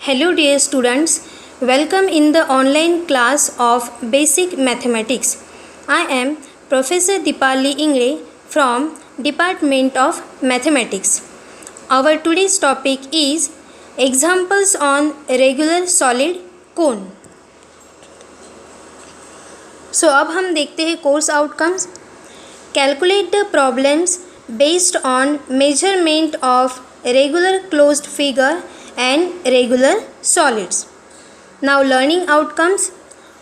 Hello dear students, welcome in the online class of Basic Mathematics. I am Professor Dipali Ingre from Department of Mathematics. Our today's topic is examples on regular solid cone. So अब हम देखते हैं course outcomes. Calculate the problems based on measurement of regular closed figure and regular solids. Now learning outcomes.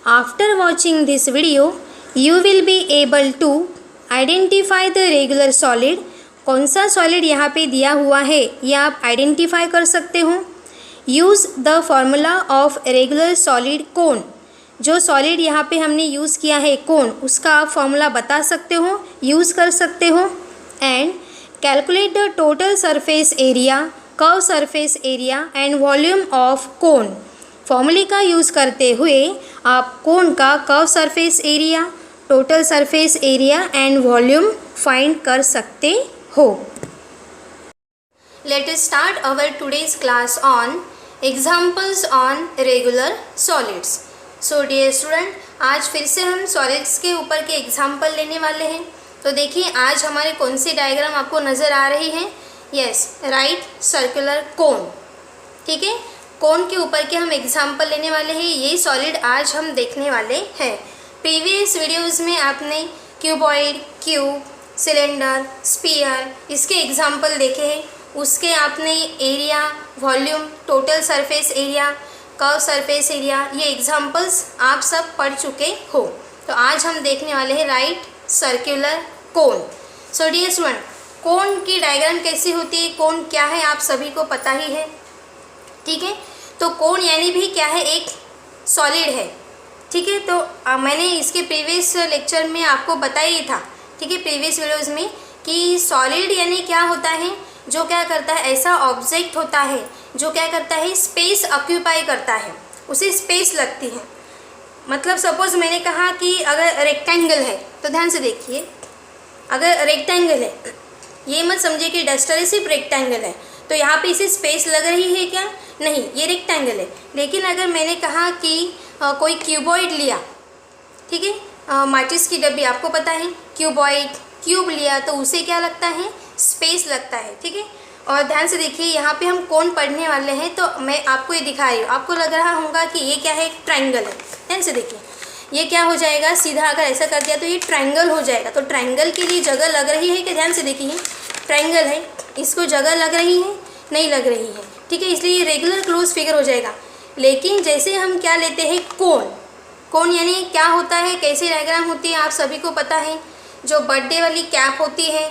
After watching this video, you will be able to identify the regular solid. कौन सा solid यहाँ पे दिया हुआ है ये आप identify कर सकते हो. Use the formula of regular solid कोन. जो सॉलिड यहाँ पे हमने यूज़ किया है कोन, उसका आप फॉर्मूला बता सकते हो, यूज़ कर सकते हो. And calculate the total surface area, curve surface area and volume of cone. फॉर्मूले का यूज़ करते हुए आप कोन का curve surface area, total surface area and volume find कर सकते हो. Let us start our today's class on examples on regular solids. So dear student, आज फिर से हम सॉलिड्स के ऊपर के एग्जाम्पल लेने वाले हैं. तो देखिए आज हमारे कौन सी डायग्राम आपको नज़र आ रही है. Yes, right circular cone. ठीक है, कोन के ऊपर के हम एग्जाम्पल लेने वाले हैं. यही सॉलिड आज हम देखने वाले हैं. प्रीवियस वीडियोस में आपने क्यूबॉइड, क्यूब, सिलेंडर, स्फीयर इसके एग्जाम्पल देखे हैं. उसके आपने area, volume, total surface area, curve surface area, ये एग्जाम्पल्स आप सब पढ़ चुके हो. तो आज हम देखने वाले हैं right circular cone. So dear student, cone की डायग्राम कैसी होती है, कोन क्या है आप सभी को पता ही है. ठीक है, तो कोन यानी भी क्या है, एक सॉलिड है. ठीक है, तो मैंने इसके प्रीवियस लेक्चर में आपको बताया ही था. ठीक है, प्रीवियस वीडियोज़ में कि सॉलिड यानी क्या होता है, जो क्या करता है, ऐसा ऑब्जेक्ट होता है जो क्या करता है, स्पेस ऑक्यूपाई करता है, उसे स्पेस लगती है. मतलब सपोज मैंने कहा कि अगर रेक्टेंगल है, तो ध्यान से देखिए, अगर रेक्टेंगल है, ये मत समझिए कि डस्टर सिर्फ रेक्टेंगल है तो यहाँ पे इसे स्पेस लग रही है क्या, नहीं, ये रेक्टेंगल है. लेकिन अगर मैंने कहा कि कोई क्यूबॉइड लिया, ठीक है, माचिस की डब्बी, आपको पता है क्यूबॉइड, क्यूब लिया तो उसे क्या लगता है, स्पेस लगता है. ठीक है, और ध्यान से देखिए यहाँ पे हम कौन पढ़ने वाले हैं, तो मैं आपको ये दिखा रही हूँ. आपको लग रहा होगा कि ये क्या है, एक ट्रायंगल है. ध्यान से देखिए, ये क्या हो जाएगा, सीधा अगर ऐसा कर दिया तो ये ट्रायंगल हो जाएगा. तो ट्रायंगल के लिए जगह लग रही है कि, ध्यान से देखिए, ट्रायंगल है, इसको जगह लग रही है, नहीं लग रही है. ठीक है, इसलिए ये रेगुलर क्लोज फिगर हो जाएगा. लेकिन जैसे हम क्या लेते हैं, कोन. कोन यानी क्या होता है, कैसी डायग्राम होती है आप सभी को पता है. जो बर्थडे वाली कैप होती है,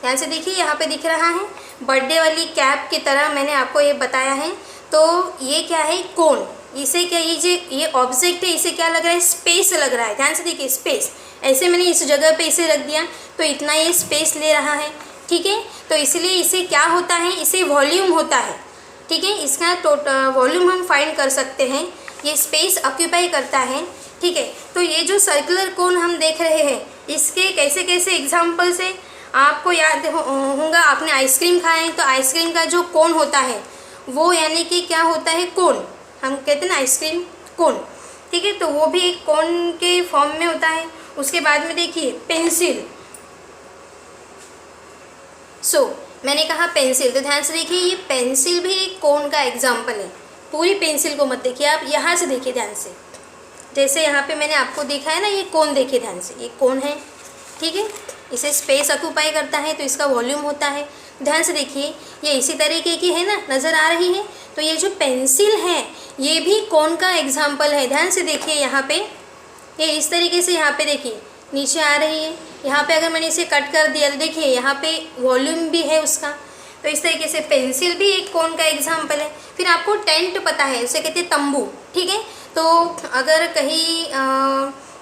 ध्यान से देखिए, यहाँ पे दिख रहा है बर्थडे वाली कैप की तरह मैंने आपको ये बताया है. तो ये क्या है, कोन. इसे क्या, ये ऑब्जेक्ट है, इसे क्या लग रहा है, स्पेस लग रहा है. ध्यान से देखिए, स्पेस. ऐसे मैंने इस जगह पे इसे रख दिया तो इतना ये स्पेस ले रहा है. ठीक है, तो इसलिए इसे क्या होता है, इसे वॉल्यूम होता है. ठीक है, इसका टोटल वॉल्यूम हम फाइंड कर सकते हैं, ये स्पेस ऑक्यूपाई करता है. ठीक है, तो ये जो सर्कुलर कोन हम देख रहे हैं, इसके कैसे कैसे एग्जाम्पल्स है आपको याद होगा. आपने आइसक्रीम खाए हैं तो आइसक्रीम का जो कोन होता है वो यानी कि क्या होता है, कोन. हम कहते हैं ना आइसक्रीम कोन. ठीक है, तो वो भी एक कोन के फॉर्म में होता है. उसके बाद में देखिए पेंसिल. मैंने कहा पेंसिल, तो ध्यान से देखिए, ये पेंसिल भी एक कोन का एग्जाम्पल है. पूरी पेंसिल को मत देखिए, आप यहाँ से देखिए ध्यान से. जैसे यहाँ पे मैंने आपको देखा है ना, ये कोन देखिए ध्यान से, ये कोन है. ठीक है, इसे स्पेस ऑक्यूपाई करता है तो इसका वॉल्यूम होता है. ध्यान से देखिए, ये इसी तरीके की है ना, नज़र आ रही है. तो ये जो पेंसिल है ये भी कोन का एग्जाम्पल है. ध्यान से देखिए, यहाँ पे ये इस तरीके से यहाँ पे देखिए नीचे आ रही है. यहाँ पे अगर मैंने इसे कट कर दिया तो देखिए यहाँ पे वॉल्यूम भी है उसका. तो इस तरीके से पेंसिल भी एक कोन का एग्जाम्पल है. फिर आपको टेंट पता है, उसे कहते हैं तंबू. ठीक है, तो अगर कहीं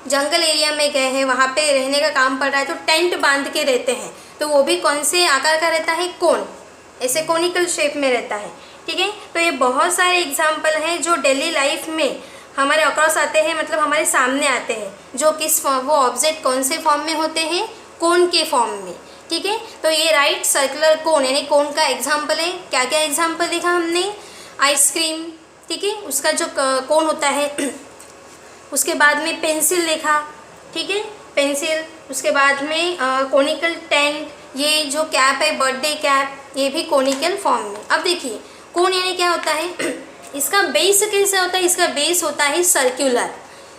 जंगल एरिया में गए हैं, वहाँ पे रहने का काम पड़ रहा है तो टेंट बांध के रहते हैं, तो वो भी कौन से आकार का रहता है, कोन. ऐसे कोनिकल शेप में रहता है. ठीक है, तो ये बहुत सारे एग्जाम्पल हैं जो डेली लाइफ में हमारे अक्रॉस आते हैं, मतलब हमारे सामने आते हैं, जो किस वो ऑब्जेक्ट कौन से फॉर्म में होते हैं, कोन के फॉर्म में. ठीक है, तो ये राइट सर्कुलर कोन यानी कोन का एग्जाम्पल है. क्या क्या एग्जाम्पल देखा हमने, आइसक्रीम, ठीक है, उसका जो कोण होता है। उसके बाद में पेंसिल देखा, ठीक है, पेंसिल। उसके बाद में कोनिकल टेंट, ये जो कैप है बर्थडे कैप, ये भी कोनिकल फॉर्म में। अब देखिए कोण यानी क्या होता है, इसका बेस कैसा होता है, इसका बेस होता है सर्कुलर,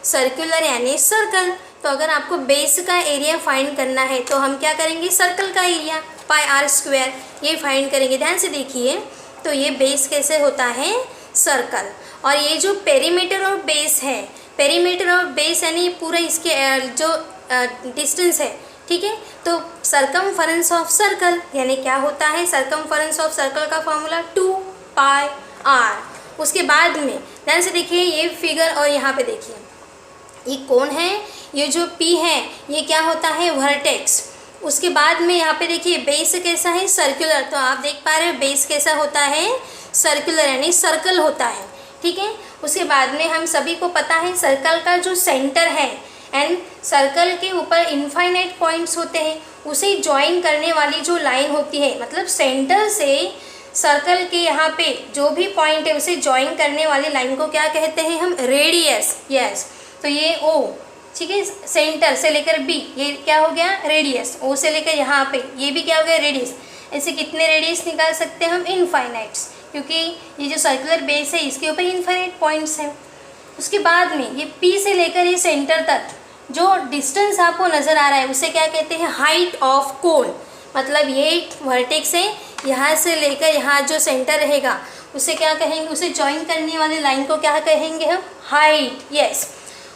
सर्कुलर यानी सर्कल। तो अगर आपको बेस का एरिया फाइंड करना है तो हम क्या करेंगे, सर्कल का एरिया पाई आर स्क्वायर ये फाइंड करेंगे। ध्यान से देखिए, तो ये बेस कैसे होता है, सर्कल। और ये जो पेरीमीटर ऑफ बेस है, पेरीमीटर ऑफ बेस यानी पूरा इसके जो डिस्टेंस है, ठीक है। तो सरकमफरेंस ऑफ सर्कल यानी क्या होता है, सरकमफरेंस ऑफ सर्कल का फॉर्मूला 2 पाई आर। उसके बाद में ध्यान से देखिए ये फिगर, और यहाँ पे देखिए ये कौन है, ये जो P है ये क्या होता है, वर्टेक्स। उसके बाद में यहाँ पे देखिए बेस कैसा है, सर्कुलर। तो आप देख पा रहे हो बेस कैसा होता है, सर्कुलर यानी सर्कल होता है, ठीक है। उसके बाद में हम सभी को पता है सर्कल का जो सेंटर है, एंड सर्कल के ऊपर इनफाइनाइट पॉइंट्स होते हैं, उसे ज्वाइन करने वाली जो लाइन होती है, मतलब सेंटर से सर्कल के यहाँ पे जो भी पॉइंट है उसे ज्वाइन करने वाली लाइन को क्या कहते हैं हम, रेडियस। यस, तो ये O, ठीक है, सेंटर से लेकर B ये क्या हो गया, रेडियस। O से लेकर यहाँ पे ये भी क्या हो गया, रेडियस। ऐसे कितने रेडियस निकाल सकते हैं हम, इनफाइनाइट्स, क्योंकि ये जो सर्कुलर बेस है इसके ऊपर इनफाइनाइट पॉइंट्स हैं। उसके बाद में ये P से लेकर ये सेंटर तक जो डिस्टेंस आपको नज़र आ रहा है उसे क्या कहते हैं, हाइट ऑफ कोन। मतलब ये वर्टेक्स है, यहाँ से लेकर यहाँ जो सेंटर रहेगा उसे क्या कहेंगे, उसे ज्वाइन करने वाली लाइन को क्या कहेंगे हम, हाइट। यस।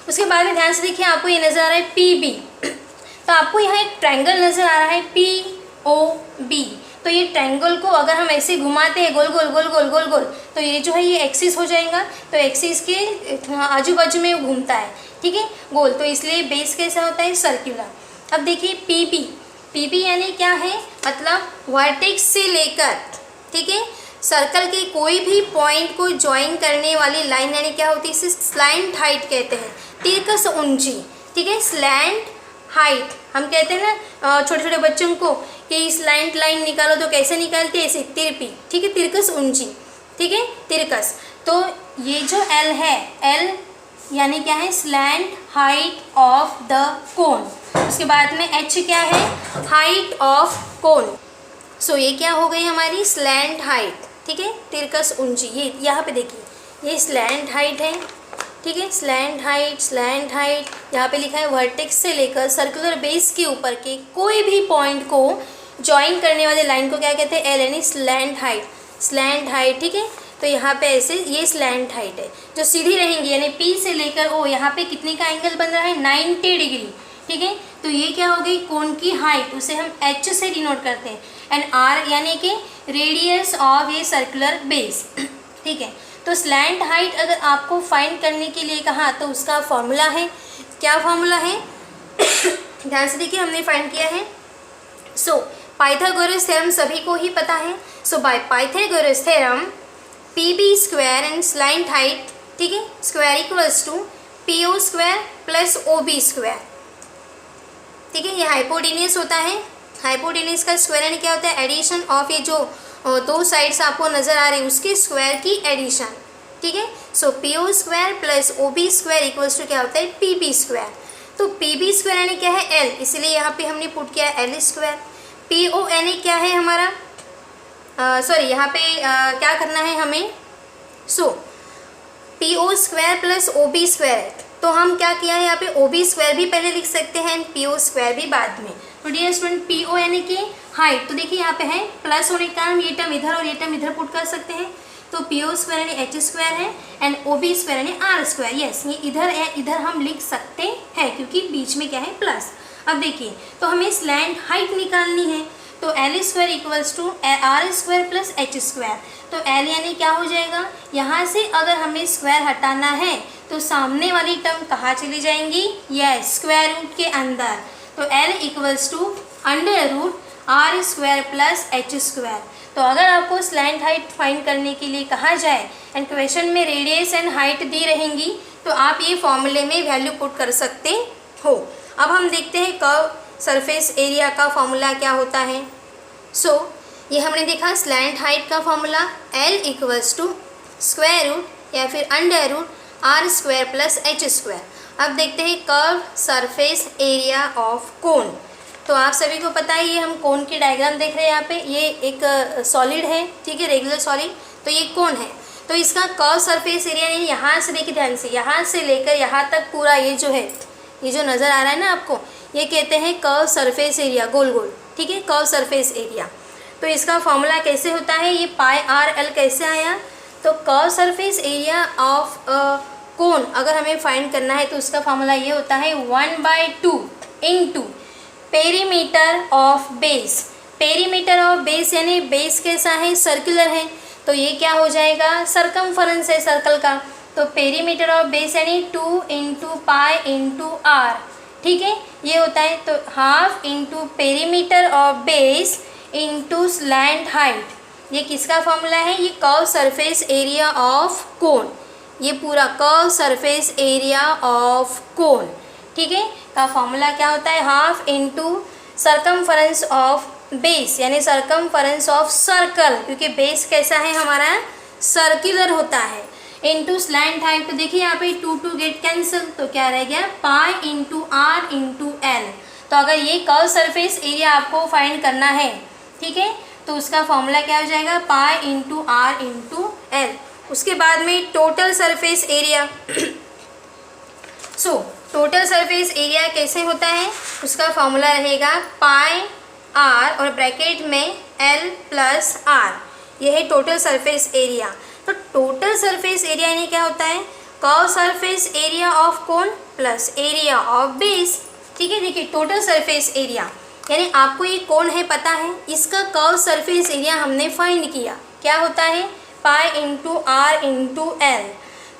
उसके बाद में ध्यान से देखिए आपको ये नज़र आ रहा है PB, तो आपको यहाँ एक ट्रायंगल नज़र आ रहा है POB। तो ये ट्रायंगल को अगर हम ऐसे घुमाते हैं गोल गोल गोल गोल गोल गोल, तो ये जो है ये एक्सिस हो जाएगा। तो एक्सिस के आजू बाजू में वो घूमता है, ठीक है, गोल। तो इसलिए बेस कैसा होता है, सर्कुलर। अब देखिए PB यानी क्या है, मतलब वर्टेक्स से लेकर, ठीक है, सर्कल के कोई भी पॉइंट को ज्वाइन करने वाली लाइन यानी क्या होती है, इसे स्लैंट हाइट कहते हैं, तिरकस ऊंची, ठीक है। स्लैंट हाइट हम कहते हैं ना छोटे छोटे बच्चों को कि स्लैंट लाइन निकालो, तो कैसे निकालते हैं, ऐसे तिरपी, ठीक है, तिरकस ऊंची, ठीक है, तिरकस। तो ये जो L है, L यानी क्या है, स्लैंट हाइट ऑफ द कोन। उसके बाद में H क्या है, हाइट ऑफ कोन। सो ये क्या हो गई हमारी, स्लैंट हाइट, ठीक है, तिरकस ऊंची। ये यहाँ पे देखिए ये स्लैंट हाइट है, ठीक है, स्लैंट हाइट, स्लैंट हाइट। यहाँ पे लिखा है वर्टेक्स से लेकर सर्कुलर बेस के ऊपर के कोई भी पॉइंट को ज्वाइन करने वाले लाइन को क्या कहते हैं, L यानी स्लैंट हाइट, स्लैंट हाइट, ठीक है। तो यहाँ पे ऐसे ये स्लैंट हाइट है जो सीधी रहेंगी, यानी P से लेकर O यहाँ पे कितने का एंगल बन रहा है, 90 डिग्री, ठीक है। तो ये क्या हो गई, कोन की हाइट, उसे हम H से डिनोट करते हैं, एंड R यानी कि रेडियस ऑफ ये सर्कुलर बेस, ठीक है। तो स्लैंट हाइट अगर आपको फाइंड करने के लिए कहा तो उसका फॉर्मूला है, क्या फॉर्मूला है ध्यान से देखिए हमने फाइंड किया है। सो पाइथागोरस थ्योरम सभी को ही पता है। So by Pythagoras theorem PB square and slant height, ठीक है, square equals to PO square plus OB square, ठीक है। ये हाइपोटेन्यूस होता है, हाइपोटेन्यूस का स्क्वायर यानी क्या होता है, एडिशन ऑफ ये जो दो साइड्स आपको नज़र आ रही है उसके स्क्वायर की एडिशन, ठीक है। So PO square plus OB square equals to क्या होता है, PB स्क्वायर। तो PB स्क्वायर यानी क्या है, L, इसलिए यहाँ पे हमने पुट किया L स्क्वायर। PO यानी क्या है हमारा, सॉरी यहाँ पे क्या करना है हमें, सो PO square plus OB square है, तो हम क्या किया है यहाँ पे OB स्क्वायर भी पहले लिख सकते हैं एंड PO स्क्वायर भी बाद में। तो डियर स्टूडेंट PO यानी कि हाइट, तो देखिए यहाँ पे है प्लस होने के कारण ये टर्म इधर और ये टर्म इधर पुट कर सकते हैं। तो PO स्क्वायर यानी H स्क्वायर है एंड OB स्क्वायर यानी R स्क्वायर। यस, ये इधर है, इधर हम लिख सकते हैं क्योंकि बीच में क्या है, प्लस। अब देखिए तो हमें स्लैंट हाइट निकालनी है, तो L square equals to R square plus H square. तो L यानी क्या हो जाएगा, यहाँ से अगर हमें स्क्वायर हटाना है तो सामने वाली टर्म कहाँ चली जाएंगी, यस, स्क्वायर रूट के अंदर। तो L equals to under root R square plus H square. तो अगर आपको स्लैंट हाइट फाइंड करने के लिए कहा जाए एंड क्वेश्चन में रेडियस एंड हाइट दी रहेंगी तो आप ये फॉर्मूले में वैल्यू पुट कर सकते हो। अब हम देखते हैं कर्व सरफेस एरिया का फॉर्मूला क्या होता है। सो ये हमने देखा स्लैंट हाइट का formula L equals to square root या फिर under root R square plus H square. अब देखते हैं curve surface area of cone. तो आप सभी को पता है ये हम कोन की डायग्राम देख रहे हैं यहाँ पे। ये एक सॉलिड है, ठीक है, रेगुलर सॉलिड। तो ये कोन है, तो इसका कर्व सरफेस एरिया यानी यहाँ से देखिए ध्यान से, यहाँ से लेकर यहाँ तक पूरा ये जो है, ये जो नज़र आ रहा है ना आपको, ये कहते हैं कर्व सरफेस एरिया, गोल गोल, ठीक है, कर्व सरफेस एरिया। तो इसका फॉर्मूला कैसे होता है, ये पाई आर एल कैसे आया, तो कर्व सरफेस एरिया ऑफ कोन अगर हमें फाइंड करना है तो उसका फॉर्मूला ये होता है 1/2 into perimeter of base. Perimeter of base यानी बेस कैसा है, सर्कुलर है, तो ये क्या हो जाएगा, सरकमफरेंस है सर्कल का। तो पेरीमीटर ऑफ बेस यानी 2 इंटू पाई इंटू आर, ठीक है, ये होता है। तो half into perimeter of base into slant height, ये किसका फॉर्मूला है, ये कर्व सरफेस एरिया ऑफ कोन, ये पूरा कर्व सरफेस एरिया ऑफ कोन, ठीक है, का फॉर्मूला क्या होता है, half into circumference of base यानी सरकमफरेंस ऑफ सर्कल, क्योंकि बेस कैसा है हमारा, सर्कुलर होता है, इंटू स्लैंट हाइट। तो देखिए यहाँ पे 2 2 गेट कैंसिल, तो क्या रह गया, pi into are into L. तो अगर ये कर्व सरफेस एरिया आपको फाइंड करना है, ठीक है, तो उसका फॉर्मूला क्या हो जाएगा, pi into are into L. उसके बाद में total surface area. So total surface area कैसे होता है, उसका फॉर्मूला रहेगा पाई आर और ब्रैकेट में एल प्लस आर, ये है टोटल सरफेस एरिया। तो टोटल सरफेस एरिया यानी क्या होता है, curve surface area of cone plus area of base, ठीक है। देखिए टोटल सरफेस एरिया यानी आपको ये कोन है पता है, इसका कर्व सरफेस एरिया हमने फाइंड किया, क्या होता है, pi into are into L.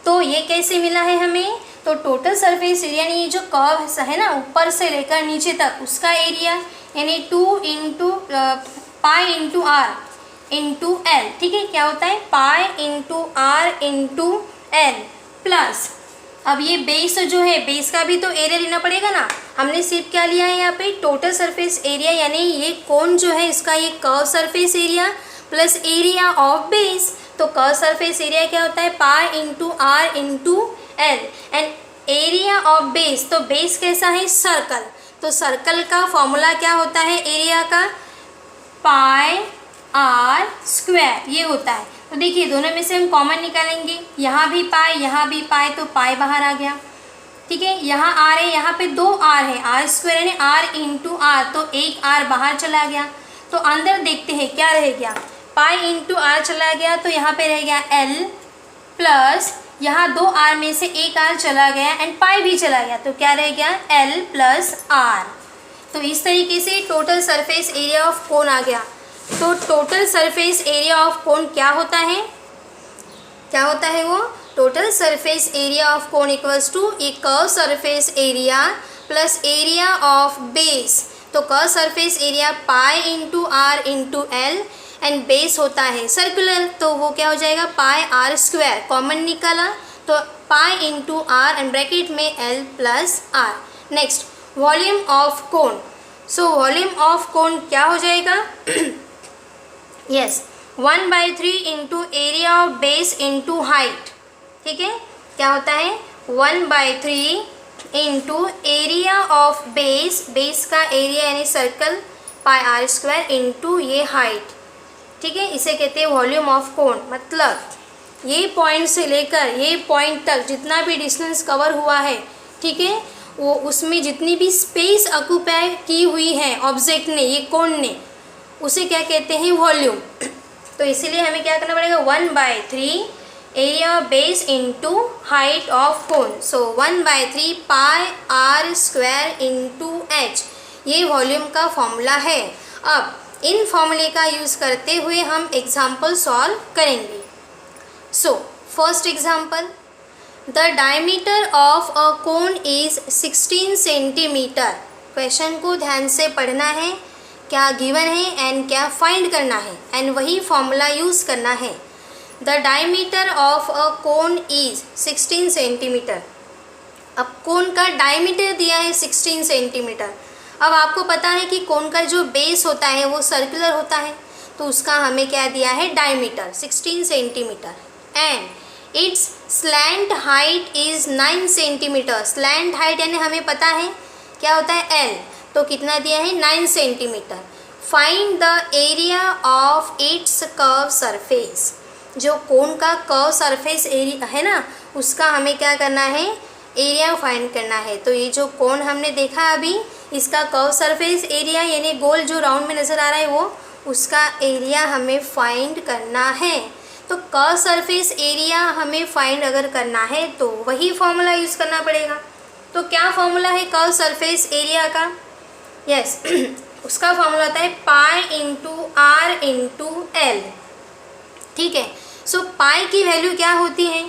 तो ये कैसे मिला है हमें, तो टोटल सरफेस एरिया यानी ये जो कर्व है ना ऊपर से लेकर नीचे तक उसका एरिया यानी 2 into pi into are into L, ठीक है, क्या होता है, pi into are into L plus, अब ये बेस जो है बेस का भी तो एरिया लेना पड़ेगा ना, हमने सिर्फ क्या लिया है यहाँ पे, टोटल सरफेस एरिया यानी ये कोन जो है इसका ये curve surface area plus area of base. तो कर्व सरफेस एरिया क्या होता है, pi into are into L and area of base, तो बेस कैसा है, सर्कल, तो सर्कल का फॉर्मूला क्या होता है एरिया का, पाई आर स्क्वायर, ये होता है। तो देखिए दोनों में से हम कॉमन निकालेंगे, यहाँ भी पाई यहाँ भी पाई, तो पाई बाहर आ गया, ठीक है, यहाँ आर है, यहाँ पे 2 आर है, आर स्क्वायर यानी आर इंटू आर, तो एक आर बाहर चला गया। तो अंदर देखते हैं क्या रह गया, पाई इंटू आर चला गया, तो यहाँ पे रह गया एल प्लस यहाँ 2 आर में से एक आर चला गया एंड पाई भी चला गया, तो क्या रह गया, एल प्लस आर। तो इस तरीके से total surface area of cone आ गया। तो total surface area of cone क्या होता है, क्या होता है वो, total surface area of cone equals to a curve surface area plus area of base. तो curve surface area pi into are into L and base होता है सर्कुलर, तो वो क्या हो जाएगा, पाई आर स्क्वायर, कॉमन निकाला तो pi into are and bracket में L plus r. Next volume of cone, so volume of cone क्या हो जाएगा, yes 1/3 into area of base into height, ठीक है, क्या होता है 1/3 into area of base, base का एरिया यानी circle pi are square into ये हाइट, ठीक है, इसे कहते हैं वॉल्यूम ऑफ कोन। मतलब ये पॉइंट से लेकर ये पॉइंट तक जितना भी डिस्टेंस कवर हुआ है, ठीक है, वो उसमें जितनी भी स्पेस ऑक्यूपाई की हुई है ऑब्जेक्ट ने, ये कोन ने, उसे क्या कहते हैं, वॉल्यूम। तो इसीलिए हमें क्या करना पड़ेगा, 1/3 area of base into height of cone, so 1/3 pi are square into H, ये वॉल्यूम का फॉर्मूला है। अब इन फॉर्मूले का यूज़ करते हुए हम एग्जाम्पल सॉल्व करेंगे। So first example, the diameter of a cone is 16 centimetre. Question को ध्यान से पढ़ना है, क्या गिवन है एंड क्या फाइंड करना है एंड वही फॉर्मूला यूज़ करना है। The diameter of a cone is 16 centimetre. अब कोन का डायमीटर दिया है 16 सेंटीमीटर। अब आपको पता है कि कोन का जो बेस होता है वो सर्कुलर होता है, तो उसका हमें क्या दिया है, diameter 16 centimetre and it's slant height is 9 centimetre. Slant height यानी हमें पता है क्या होता है एल, तो कितना दिया है 9 centimetre. Find the area of its curve surface. जो कोन का कर्व सरफेस एरिया है ना, उसका हमें क्या करना है, एरिया फाइंड करना है। तो ये जो कोन हमने देखा अभी, इसका कर्व सरफेस एरिया यानी गोल जो राउंड में नज़र आ रहा है वो, उसका एरिया हमें फाइंड करना है। तो कर्व सरफेस एरिया हमें फाइंड अगर करना है तो वही फॉर्मूला यूज़ करना पड़ेगा। तो क्या फॉर्मूला है कर्व सरफेस एरिया का? यस उसका फॉर्मूला होता है pi into are into L. ठीक है, सो पाई की वैल्यू क्या होती है?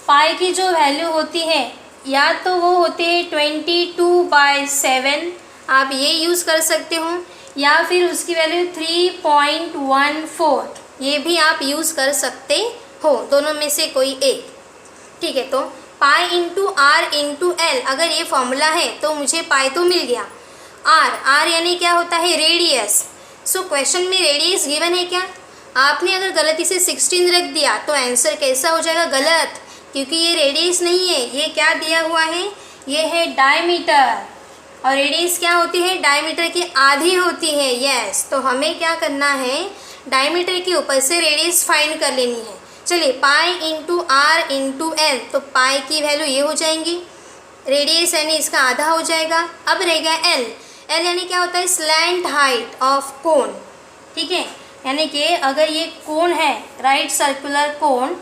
पाई की जो वैल्यू होती है या तो वो होती है 22/7, आप ये यूज़ कर सकते हो, या फिर उसकी वैल्यू 3.14, ये भी आप यूज़ कर सकते हो, दोनों में से कोई एक। ठीक है, तो pi into are into L, अगर ये फॉर्मूला है तो मुझे पाई तो मिल गया। आर यानी क्या होता है, रेडियस। सो क्वेश्चन में रेडियस गिवन है क्या? आपने अगर गलती से 16 रख दिया तो आंसर कैसा हो जाएगा, गलत, क्योंकि ये रेडियस नहीं है, ये क्या दिया हुआ है, ये है डायमीटर। और रेडियस क्या होती है, डायमीटर की आधी होती है। यस, तो हमें क्या करना है, डायमीटर के ऊपर से रेडियस फाइंड कर लेनी है। चलिए, pi into are into L, तो पाई की वैल्यू ये हो जाएंगी, रेडियस यानी इसका आधा हो जाएगा। अब रह गया एल। एल यानी क्या होता है, स्लैंट हाइट ऑफ कोन। ठीक है, यानी कि अगर ये कोन है, राइट सर्कुलर कोन,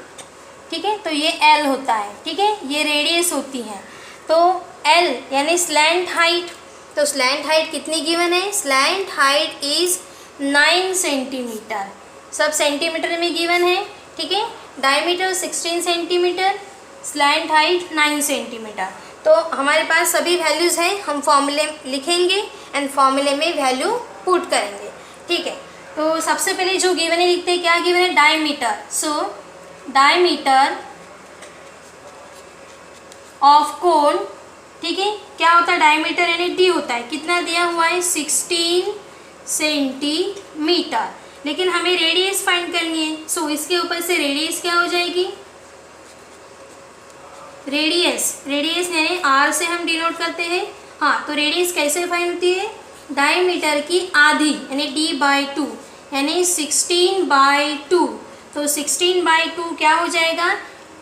ठीक है, तो ये एल होता है। ठीक है, ये रेडियस होती है, तो एल यानी स्लैंट हाइट। तो स्लैंट हाइट कितनी गिवन है, स्लैंट हाइट इज़ 9 सेंटीमीटर, सब सेंटीमीटर में गिवन है। ठीक है, diameter 16 centimetre, slant height 9 centimetre. तो हमारे पास सभी वैल्यूज़ हैं, हम फॉर्मूले लिखेंगे एंड फॉर्मूले में वैल्यू पुट करेंगे। ठीक है, तो सबसे पहले जो गिवन है लिखते हैं, क्या गिवन है, diameter. So diameter of cone, ठीक है, क्या होता है, डायमीटर यानी डी होता है, कितना दिया हुआ है, 16 सेंटीमीटर। लेकिन हमें रेडियस फाइंड करनी है, सो इसके ऊपर से रेडियस क्या हो जाएगी, रेडियस यानी आर से हम डिनोट करते हैं। हाँ, तो रेडियस कैसे फाइंड होती है, डायमीटर की आधी यानी d/2 यानी 16/2। तो 16/2 क्या हो जाएगा,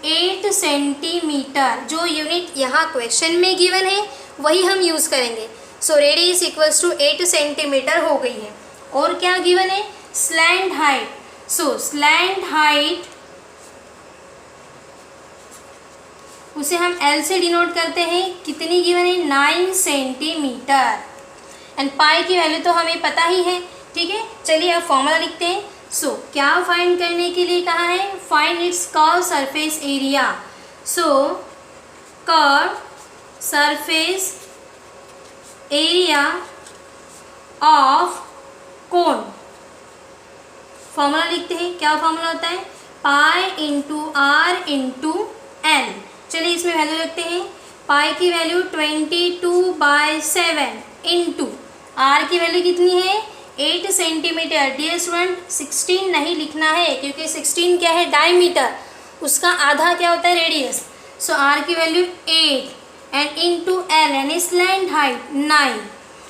8 सेंटीमीटर। जो यूनिट यहाँ क्वेश्चन में गिवन है वही हम यूज़ करेंगे। So radius equals to 8 centimetre हो गई है। और क्या गिवन है, slant height. So slant height उसे हम L से डिनोट करते हैं, कितनी गिवन है, 9 सेंटीमीटर। एंड पाई की वैल्यू तो हमें पता ही है। ठीक है, चलिए अब फॉर्मूला लिखते हैं। सो क्या फाइंड करने के लिए कहा है, find its curve surface area. So curve surface area of cone, formula लिखते हैं। क्या फॉर्मूला होता है, pi into are into L. चलिए इसमें वैल्यू रखते हैं, पाई की वैल्यू 22/7 इंटू आर की वैल्यू कितनी है, 8 सेंटीमीटर। डियर स्टूडेंट, 16 नहीं लिखना है क्योंकि 16 क्या है, डायमीटर, उसका आधा क्या होता है, रेडियस। सो आर की वैल्यू 8 एंड इंटू एल यानी स्लैंट हाइट 9।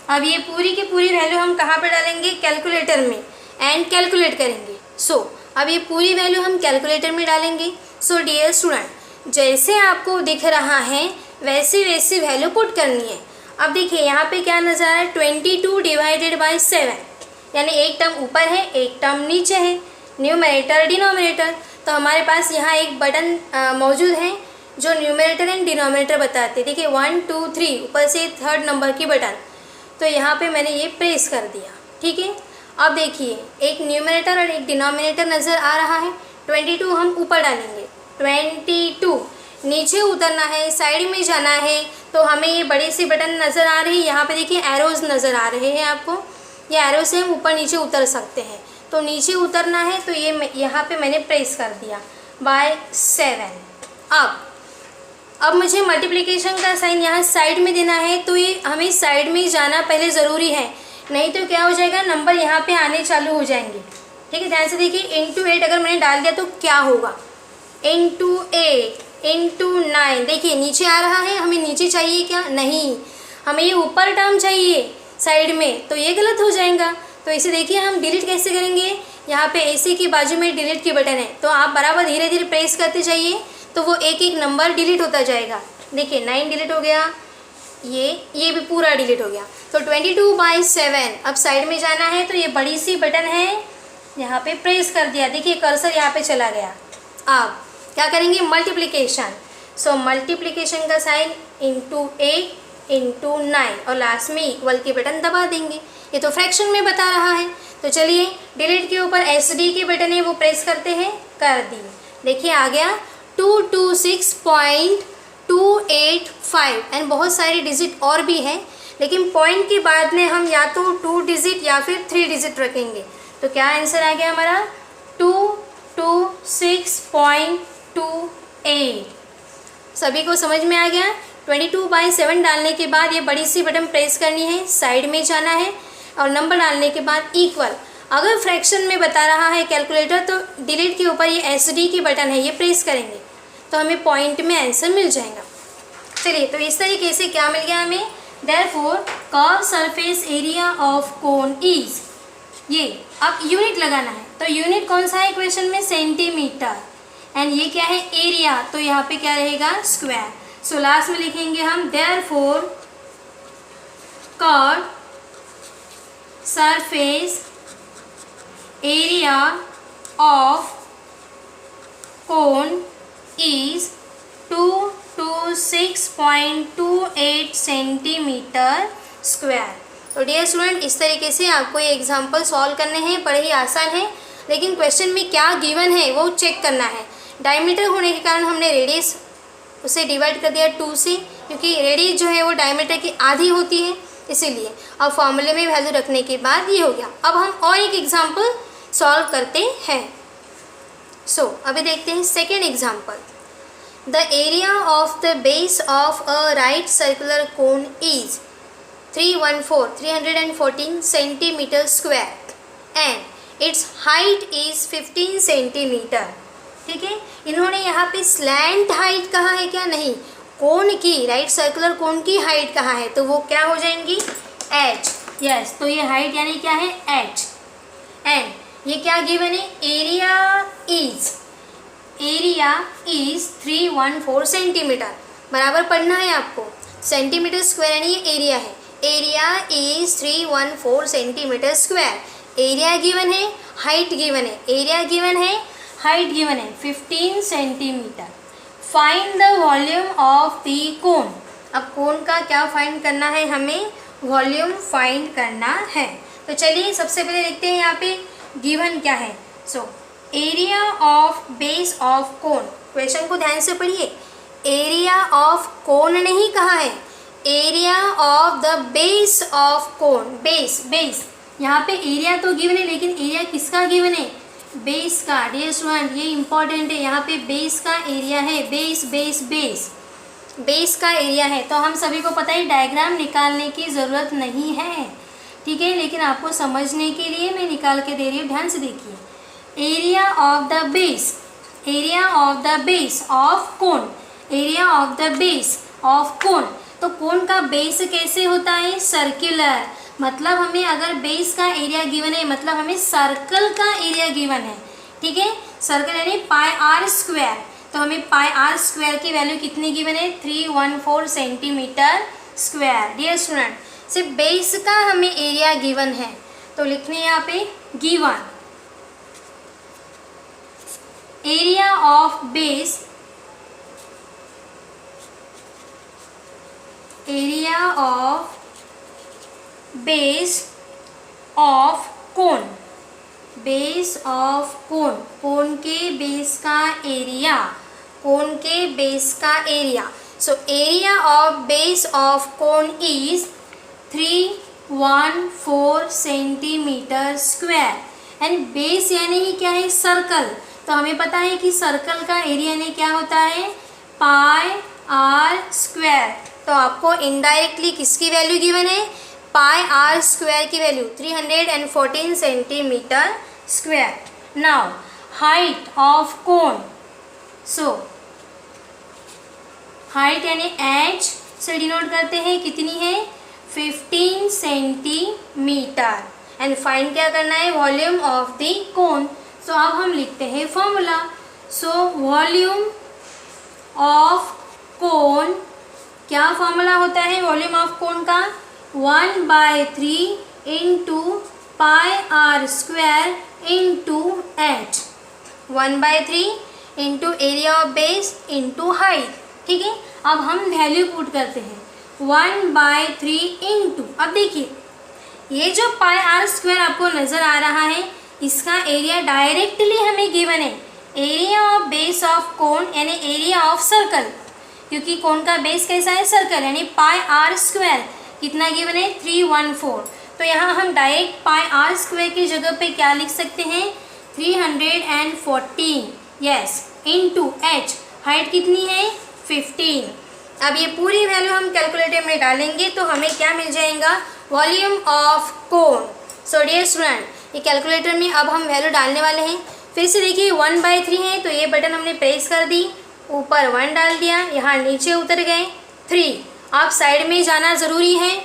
अब ये पूरी की पूरी वैल्यू हम कहाँ पर डालेंगे, कैलकुलेटर में, एंड कैलकुलेट करेंगे। सो अब ये पूरी वैल्यू हम कैलकुलेटर में डालेंगे। सो डियर स्टूडेंट, जैसे आपको दिख रहा है वैसी वैसी वैल्यू पुट करनी है। अब देखिए यहाँ पे क्या नज़र आ रहा है, 22/7 यानी एक टर्म ऊपर है, एक टर्म नीचे है, न्यूमरेटर डिनोमिनेटर। तो हमारे पास यहाँ एक बटन मौजूद है जो न्यूमरेटर एंड डिनोमिनेटर बताते हैं। देखिए 1 2 3 ऊपर से 3rd नंबर की बटन, तो यहाँ पे मैंने ये प्रेस कर दिया। ठीक है, अब देखिए एक न्यूमरेटर और एक डिनोमिनेटर नज़र आ रहा है। 22 हम ऊपर डालेंगे, 22 नीचे उतरना है, साइड में जाना है, तो हमें ये बड़ी सी बटन नज़र आ रही है। यहाँ पे देखिए एरोज़ नज़र आ रहे हैं आपको, ये एरो से हम ऊपर नीचे उतर सकते हैं। तो नीचे उतरना है तो ये यहाँ पे मैंने प्रेस कर दिया /7। अब मुझे मल्टीप्लिकेशन का साइन यहाँ साइड में देना है, तो ये हमें साइड में जाना पहले ज़रूरी है, नहीं तो क्या हो जाएगा, नंबर यहाँ पे आने चालू हो जाएंगे। ठीक है, ध्यान से देखिए, इंटू 8 अगर मैंने डाल दिया तो क्या होगा, इंटू 8 इंटू 9। देखिए नीचे आ रहा है, हमें नीचे चाहिए क्या? नहीं, हमें ये ऊपर टर्म चाहिए साइड में, तो ये गलत हो जाएगा। तो इसे देखिए हम डिलीट कैसे करेंगे। यहाँ पे AC की बाजू में डिलीट की बटन है, तो आप बराबर धीरे धीरे प्रेस करते जाइए, तो वो एक एक नंबर डिलीट होता जाएगा। देखिए 9 डिलीट हो गया, ये भी पूरा डिलीट हो गया। तो 22/7 अब साइड में जाना है, तो ये बड़ी सी बटन है, यहाँ पे प्रेस कर दिया। देखिए कर्सर यहाँ पे चला गया। अब क्या करेंगे? मल्टीप्लिकेशन। सो मल्टीप्लिकेशन का साइन इंटू 8 इंटू 9 और लास्ट में इक्वल की बटन दबा देंगे। ये तो फ्रैक्शन में बता रहा है। तो चलिए डिलीट के ऊपर SD की बटन है वो प्रेस करते हैं, कर दी। देखिए आ गया 226.285 एंड बहुत सारे डिजिट और भी हैं, लेकिन पॉइंट के बाद में हम या तो 2 डिजिट या फिर 3 डिजिट रखेंगे। तो क्या आंसर आ गया हमारा? 226.28। सभी को समझ में आ गया? 22/7 डालने के बाद ये बड़ी सी बटन प्रेस करनी है, साइड में जाना है और नंबर डालने के बाद इक्वल। अगर फ्रैक्शन में बता रहा है कैलकुलेटर, तो डिलीट के ऊपर ये SD की बटन है, ये प्रेस करेंगे तो हमें पॉइंट में आंसर मिल जाएगा। चलिए तो इस तरीके से क्या मिल गया हमें? Therefore curve surface area of cone is, ये अब यूनिट लगाना है, तो यूनिट कौन सा है क्वेश्चन में? सेंटीमीटर। एंड ये क्या है? एरिया, तो यहाँ पे क्या रहेगा? स्क्वायर। सो लास्ट में लिखेंगे हम therefore curve surface area of cone is 226.28 centimetre square. तो डियर स्टूडेंट, इस तरीके से आपको ये एग्जाम्पल सॉल्व करने हैं। बड़े ही आसान है, लेकिन क्वेश्चन में क्या गिवन है वो चेक करना है। डायमीटर होने के कारण हमने रेडियस उसे डिवाइड कर दिया 2 से, क्योंकि रेडियस जो है वो डायमीटर की आधी होती है, इसीलिए। अब फॉर्मूले में वैल्यू रखने के बाद ये हो गया। अब हम और एक एग्जाम्पल सॉल्व करते हैं। अभी देखते हैं second example. The area of the base of a right circular cone is 314 centimetre square and it's height is 15 centimetre. ठीक है, इन्होंने यहाँ पे स्लैंट हाइट कहा है क्या? नहीं, कोन की, राइट सर्कुलर कोन की हाइट कहा है, तो वो क्या हो जाएंगी? h। यस, तो ये हाइट यानी क्या है? h। एंड ये क्या गिवन है? Area is 314 centimetre. बराबर पढ़ना है आपको, सेंटीमीटर स्क्वायर यानी ये एरिया है। Area is 314 centimetre square. Area given है, हाइट गिवन है। एरिया गिवन है, हाइट गिवन है 15 centimetre. Find the volume of the कोन। अब कोन का क्या फाइंड करना है? हमें वॉल्यूम फाइंड करना है। तो चलिए सबसे पहले देखते हैं यहाँ पे गिवन क्या है। Area of base of cone. Question को ध्यान से पढ़िए, एरिया ऑफ कोन नहीं कहा है, area of the base of cone. Base यहाँ पे एरिया तो गिवन है, लेकिन एरिया किसका गिवन है? बेस का। डियर स्टूडेंट, ये इंपॉर्टेंट है, यहाँ पे बेस का एरिया है। बेस का एरिया है। तो हम सभी को पता है डायग्राम निकालने की ज़रूरत नहीं है, ठीक है, लेकिन आपको समझने के लिए मैं निकाल के दे रही हूँ, ध्यान से देखिए। Area of the base of cone, area of the base of cone. तो कोन का बेस कैसे होता है? सर्कुलर। मतलब हमें अगर बेस का एरिया गिवन है, मतलब हमें सर्कल का एरिया गिवन है, ठीक है। सर्कल यानी πr²। तो हमें πr² की वैल्यू कितनी गिवन है? 314 सेंटीमीटर स्क्वायर। डियर स्टूडेंट, सिर्फ बेस का हमें एरिया गिवन है, तो लिखने यहाँ पे given area of base, area of base of cone, base of cone, cone के बेस का एरिया, कोन के बेस का area. So area of base of cone is 314 centimetre square. And base यानी क्या है? सर्कल। तो हमें पता है कि सर्कल का एरिया यानी क्या होता है? πr²। तो आपको इनडायरेक्टली किसकी वैल्यू गिवन है? πr² की value 314 centimetre square. Now height of cone, so height यानी h से डिनोट करते हैं, कितनी है 15 सेंटीमीटर। एंड फाइंड क्या करना है, volume of the cone. So अब हम लिखते हैं formula. So volume of cone, क्या फॉर्मूला होता है वॉल्यूम ऑफ कोन का, 1/3 into pi are square into h, 1/3 into area of base into height. ठीक है, अब हम वैल्यू पुट करते हैं 1/3 इंटू, अब देखिए ये जो पाई आर स्क्वायर आपको नज़र आ रहा है इसका एरिया डायरेक्टली हमें गिवन है, एरिया ऑफ बेस ऑफ कोन यानी एरिया ऑफ सर्कल, क्योंकि कोन का बेस कैसा है सर्कल, यानी पाई आर स्क्वायर कितना गिवन है 314। तो यहाँ हम डायरेक्ट पाई आर स्क्वायर की जगह पे क्या लिख सकते हैं 314, यस, इंटू h, हाइट कितनी है 15। अब ये पूरी वैल्यू हम कैलकुलेटर में डालेंगे तो हमें क्या मिल जाएगा, volume of cone. So dear student, ये कैलकुलेटर में अब हम वैल्यू डालने वाले हैं। फिर से देखिए 1/3 है तो ये बटन हमने प्रेस कर दी, ऊपर 1 डाल दिया, यहाँ नीचे उतर गए 3, आप साइड में जाना ज़रूरी है,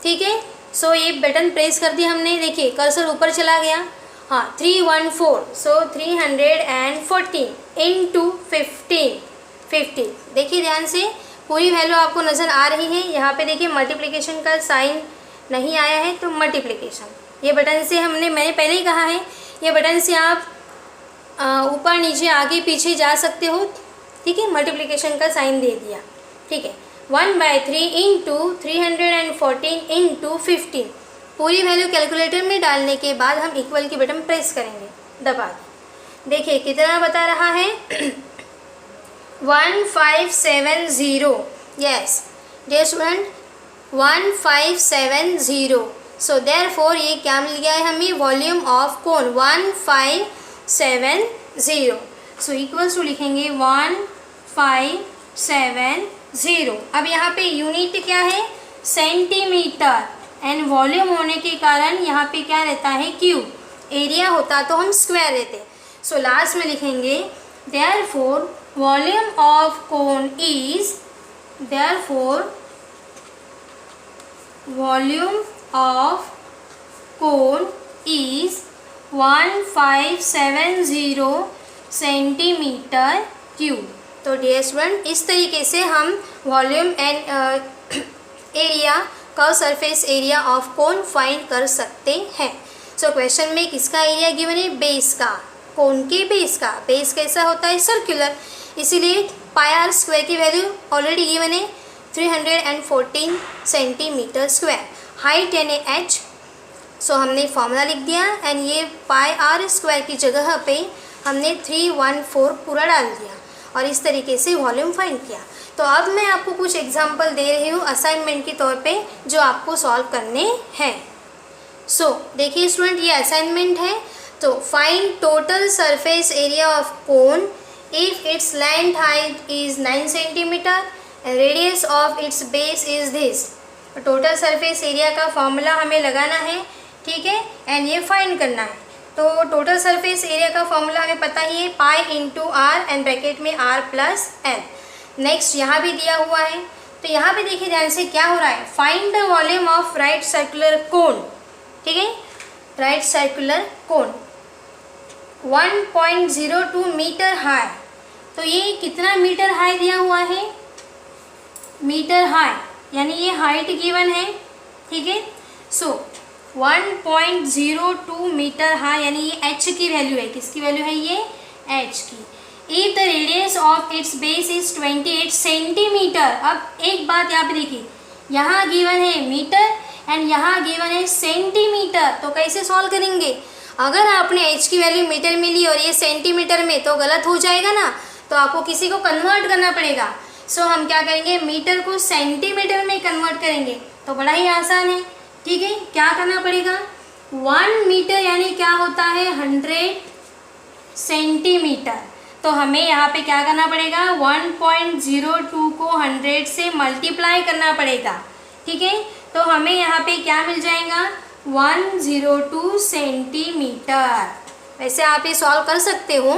ठीक है। सो ये बटन प्रेस कर दिया हमने, देखिए कर्सर ऊपर चला गया, हाँ 314, सो 314 इंटू 50। देखिए ध्यान से, पूरी वैल्यू आपको नज़र आ रही है। यहाँ पे देखिए मल्टीप्लिकेशन का साइन नहीं आया है तो मल्टीप्लिकेशन, ये बटन से मैंने पहले ही कहा है, ये बटन से आप ऊपर नीचे आगे पीछे जा सकते हो, ठीक है। मल्टीप्लिकेशन का साइन दे दिया, ठीक है। 1/3 इंटू 314 इंटू 15, पूरी वैल्यू कैलकुलेटर में डालने के बाद हम इक्वल की बटन प्रेस करेंगे, दबा दें। देखिए कितना बता रहा है 1570, yes dear student 1570। So therefore ये क्या मिल गया है हमें, volume of cone 1570। So equals to लिखेंगे 1570। अब यहाँ पे यूनिट क्या है सेंटीमीटर, एंड वॉल्यूम होने के कारण यहाँ पे क्या रहता है क्यूब, एरिया होता तो हम स्क्वायर लेते। सो लास्ट में लिखेंगे therefore volume of cone is, therefore volume of cone is 1570 centimetre cube. तो डियर स्टूडेंट, इस तरीके से हम वॉल्यूम एंड एरिया का surface area of cone find कर सकते हैं। सो क्वेश्चन में किसका एरिया गिवन है, बेस का, कोन के बेस का। बेस कैसा होता है सर्कुलर, इसीलिए पाई आर स्क्वायर की वैल्यू ऑलरेडी गिवन है 314 सेंटीमीटर स्क्वायर। हाइट यानी h, सो हमने फॉर्मूला लिख दिया, एंड ये पाई आर स्क्वायर की जगह पे हमने 314 पूरा डाल दिया और इस तरीके से वॉल्यूम फाइंड किया। तो अब मैं आपको कुछ एग्जांपल दे रही हूँ असाइनमेंट के तौर पे जो आपको सॉल्व करने हैं। सो देखिए स्टूडेंट, ये असाइनमेंट है। तो find total surface area of cone if its length height is 9 centimetre, radius of its base is this. Total surface area का फॉर्मूला हमें लगाना है, ठीक है, एंड ये फाइंड करना है। तो टोटल सरफेस एरिया का फॉर्मूला हमें पता ही है, pi into are and bracket में r प्लस एल। नेक्स्ट यहाँ भी दिया हुआ है, तो यहाँ पे देखिए ध्यान से क्या हो रहा है, find the volume of right circular cone, ठीक है। Right circular cone 1.02 metre high, तो ये कितना मीटर हाई दिया हुआ है, मीटर हाई, यानी ये हाइट गिवन है, ठीक है। सो 1.02 मीटर हाई, यानी ये h की वैल्यू है, किसकी वैल्यू है ये h की। If the radius of its base is 28 centimetre. अब एक बात यहाँ पे देखिए, यहाँ गिवन है मीटर एंड यहाँ गिवन है सेंटीमीटर, तो कैसे सॉल्व करेंगे। अगर आपने h की वैल्यू मीटर में ली और ये सेंटीमीटर में, तो गलत हो जाएगा ना, तो आपको किसी को कन्वर्ट करना पड़ेगा। सो हम क्या करेंगे, मीटर को सेंटीमीटर में कन्वर्ट करेंगे, तो बड़ा ही आसान है, ठीक है। क्या करना पड़ेगा, 1 मीटर यानी क्या होता है 100 सेंटीमीटर, तो हमें यहाँ पे क्या करना पड़ेगा, 1.02 को 100 से मल्टीप्लाई करना पड़ेगा, ठीक है। तो हमें यहाँ पे क्या मिल जाएगा 102 सेंटीमीटर। वैसे आप ये सॉल्व कर सकते हो,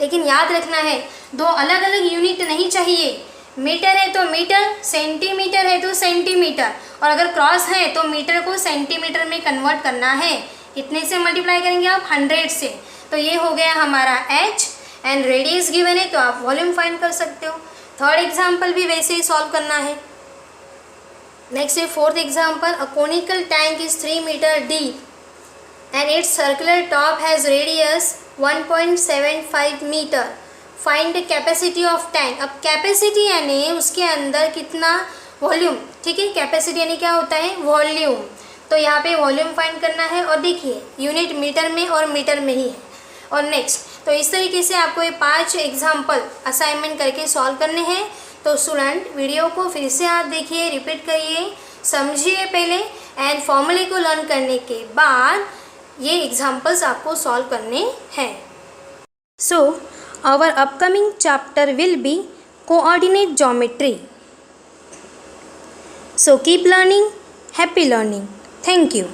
लेकिन याद रखना है दो अलग अलग यूनिट नहीं चाहिए। मीटर है तो मीटर, सेंटीमीटर है तो सेंटीमीटर, और अगर क्रॉस है तो मीटर को सेंटीमीटर में कन्वर्ट करना है। इतने से मल्टीप्लाई करेंगे आप 100 से, तो ये हो गया हमारा h एंड रेडियस गिवन है तो आप वॉल्यूम फाइंड कर सकते हो। थर्ड एग्जाम्पल भी वैसे ही सॉल्व करना है। नेक्स्ट है fourth example, a conical tank is 3 metre deep and its circular top has radius 1.75 metre, find the capacity of tank. अब कैपेसिटी यानी उसके अंदर कितना वॉल्यूम, ठीक है, कैपेसिटी यानी क्या होता है, वॉल्यूम, तो यहाँ पे वॉल्यूम फाइंड करना है। और देखिए यूनिट मीटर में और मीटर में ही है। और नेक्स्ट, तो इस तरीके से आपको ये 5 एग्जाम्पल असाइनमेंट करके सॉल्व करने हैं। तो स्टूडेंट वीडियो को फिर से आप देखिए, रिपीट करिए, समझिए पहले, एंड फॉर्मूले को लर्न करने के बाद ये एग्जाम्पल्स आपको सॉल्व करने हैं। So our upcoming chapter will be coordinate geometry. So keep learning, happy learning. Thank you.